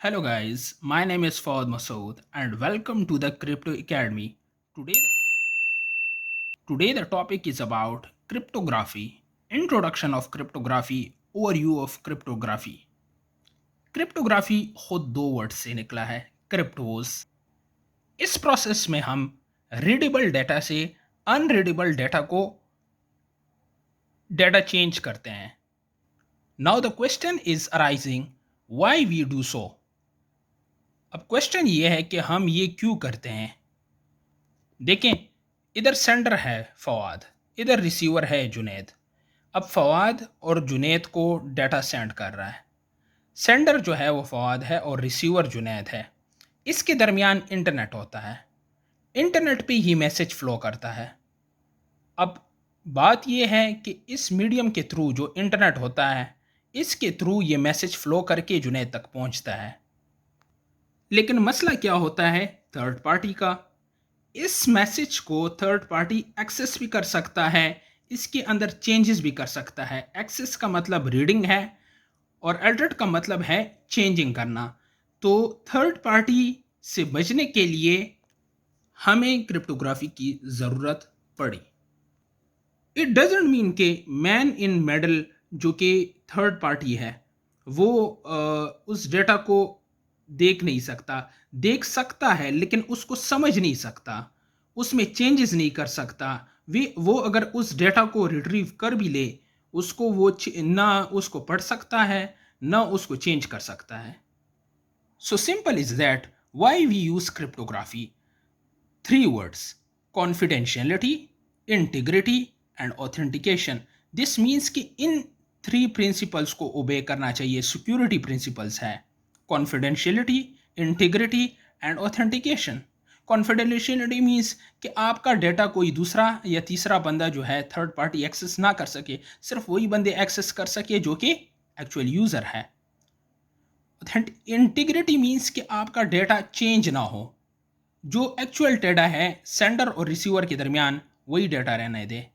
Hello guys, my name is Fawad Masood and welcome to the Crypto Academy. Today today the topic is about cryptography, introduction of cryptography, overview of cryptography. Cryptography खुद दो word से निकला है cryptos. इस process में हम readable data से unreadable data को डेटा चेंज करते हैं। Now the question is arising why we do so. अब क्वेश्चन ये है कि हम ये क्यों करते हैं। देखें, इधर सेंडर है फवाद, इधर रिसीवर है जुनैद। अब फवाद और जुनैद को डाटा सेंड कर रहा है। सेंडर जो है वो फवाद है और रिसीवर जुनैद है। इसके दरमियान इंटरनेट होता है, इंटरनेट पे ही मैसेज फ्लो करता है। अब बात यह है कि इस मीडियम के थ्रू जो इंटरनेट होता है, इसके थ्रू ये मैसेज फ्लो करके जुनैद तक पहुंचता है। लेकिन मसला क्या होता है थर्ड पार्टी का। इस मैसेज को थर्ड पार्टी एक्सेस भी कर सकता है, इसके अंदर चेंजेस भी कर सकता है। एक्सेस का मतलब रीडिंग है और एडिट का मतलब है चेंजिंग करना। तो थर्ड पार्टी से बचने के लिए हमें क्रिप्टोग्राफी की ज़रूरत पड़ी। इट डजेंट मीन के मैन इन मेडल जो कि थर्ड पार्टी है वो उस डेटा को देख नहीं सकता। देख सकता है लेकिन उसको समझ नहीं सकता, उसमें चेंजेस नहीं कर सकता। वो अगर उस डेटा को रिट्रीव कर भी ले, उसको ना उसको पढ़ सकता है ना उसको चेंज कर सकता है। So simple is that why we use cryptography. Three words: confidentiality, integrity and authentication. This means कि इन थ्री प्रिंसिपल्स को ओबे करना चाहिए। सिक्योरिटी प्रिंसिपल्स है confidentiality, integrity and authentication. Confidentiality means कि आपका डेटा कोई दूसरा या तीसरा बंदा जो है थर्ड पार्टी एक्सेस ना कर सके, सिर्फ वही बंदे एक्सेस कर सके जो कि एक्चुअल यूज़र है। इंटीग्रिटी मीन्स कि आपका डेटा चेंज ना हो, जो एक्चुअल डेटा है सेंडर और रिसीवर के दरमियान वही डेटा रहने दे।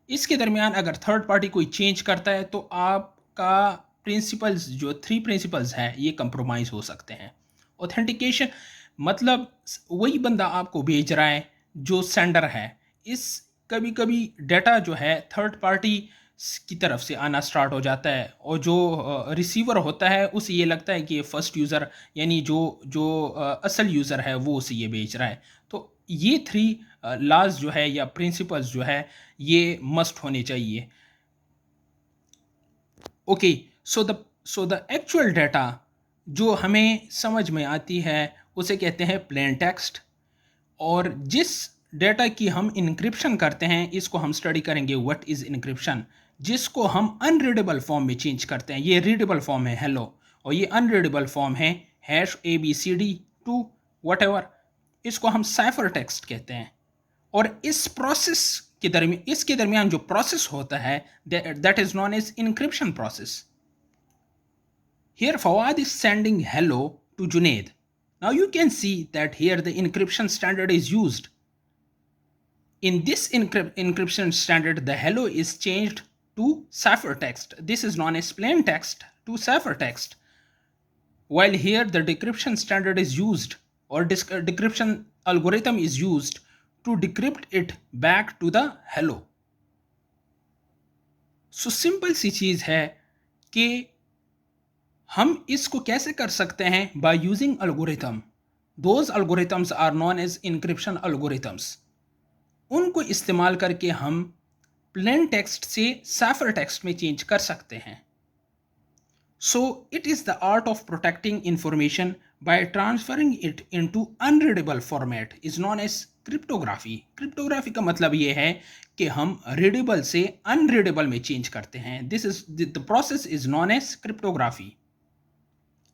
इसके दरमियान अगर थर्ड पार्टी कोई चेंज करता है तो आपका प्रिंसिपल्स जो थ्री प्रिंसिपल्स है ये कंप्रोमाइज़ हो सकते हैं। ऑथेंटिकेशन मतलब वही बंदा आपको भेज रहा है जो सेंडर है। इस कभी कभी डेटा जो है थर्ड पार्टी की तरफ से आना स्टार्ट हो जाता है और जो रिसीवर होता है उसे ये लगता है कि ये फर्स्ट यूज़र यानी जो जो असल यूज़र है वो उसे ये बेच रहा है। तो ये थ्री लॉज जो है या प्रिंसिपल्स जो है ये मस्ट होने चाहिए। Okay, so the actual data जो हमें समझ में आती है उसे कहते हैं प्लेन टेक्स्ट। और जिस डेटा की हम इनक्रिप्शन करते हैं इसको हम स्टडी करेंगे व्हाट इज़ इनक्रिप्शन। जिसको हम अनरीडेबल फॉर्म में चेंज करते हैं, ये रीडेबल फॉर्म है हेलो और ये अनरीडेबल फॉर्म है hash A B C D to whatever. इसको हम साइफर टेक्स्ट कहते हैं। और इस प्रोसेस के दरमियान इसके दरमियान जो प्रोसेस होता है that is known as encryption process. Here Fawad is sending hello to Junaid. Now you can see that here the encryption standard is used. In this encryption standard, the hello is changed to ciphertext. This is known as plain text to ciphertext. While here the decryption standard is used or decryption algorithm is used to decrypt it back to the hello. So simple सी चीज़ है कि हम इसको कैसे कर सकते हैं by using algorithm. Those algorithms are known as encryption algorithms. उनको इस्तेमाल करके हम प्लेन टेक्स्ट से साइफर टेक्स्ट में चेंज कर सकते हैं। So it is the art of protecting information by transferring it into unreadable format is known as cryptography. Cryptography का मतलब ये है कि हम रीडेबल से अनरीडेबल में चेंज करते हैं। This is the process is known as cryptography.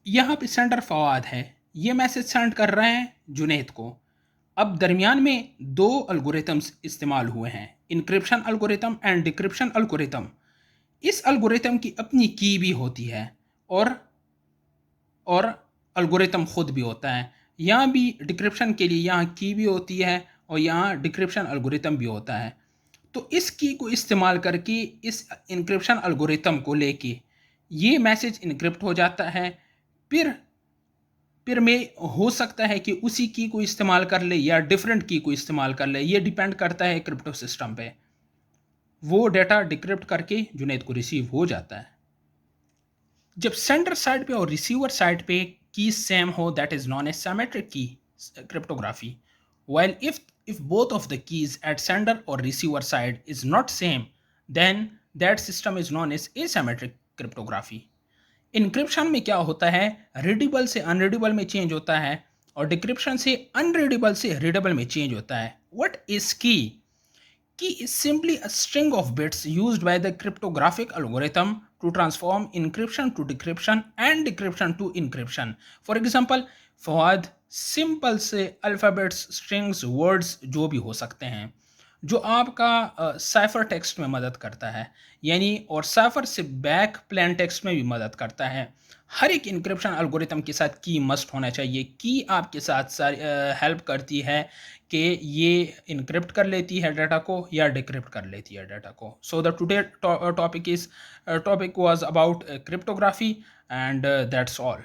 यहाँ पे सेंडर फवाद है, ये मैसेज सेंड कर रहे हैं जुनैद को। अब दरमियान में दो अल्गोरिथम्स इस्तेमाल हुए हैं, encryption algorithm and decryption algorithm. इस अल्गोरिथम की अपनी की भी होती है और और अल्गोरिथम खुद भी होता है। यहाँ भी डिक्रिप्शन के लिए यहाँ की भी होती है और यहाँ डिक्रिप्शन अल्गोरिथम भी होता है। तो इस की को इस्तेमाल करके इस इनक्रिप्शन अल्गोरिथम को लेके ये मैसेज इनक्रिप्ट हो जाता है। फिर फिर में हो सकता है कि उसी की को इस्तेमाल कर ले या डिफरेंट की को इस्तेमाल कर ले, ये डिपेंड करता है क्रिप्टो सिस्टम पे। वो डेटा डिक्रिप्ट करके जुनैद को रिसीव हो जाता है। जब सेंडर साइड पे और रिसीवर साइड पे की सेम हो, that is known as symmetric key cryptography. While if both of the keys at sender or receiver side is not same, then that system is known as asymmetric cryptography. Encryption में क्या होता है, readable से unreadable में change होता है और decryption से अनरीडेबल से रीडेबल में चेंज होता है। व्हाट इज की? Key is simply a string of bits used by the cryptographic algorithm to transform encryption to decryption and decryption to encryption. For example, Fawad simple से अल्फ़ाबेट्स, स्ट्रिंग्स, वर्ड्स जो भी हो सकते हैं, जो आपका साइफर टेक्स्ट में मदद करता है, यानी और साइफर से बैक प्लेन टेक्स्ट में भी मदद करता है। हर एक इनक्रिप्शन एल्गोरिथम के साथ की मस्ट होना चाहिए। की आपके साथ सारी हेल्प करती है कि ये इनक्रिप्ट कर लेती है डाटा को या डिक्रिप्ट कर लेती है डाटा को। So the today topic was about cryptography and that's all.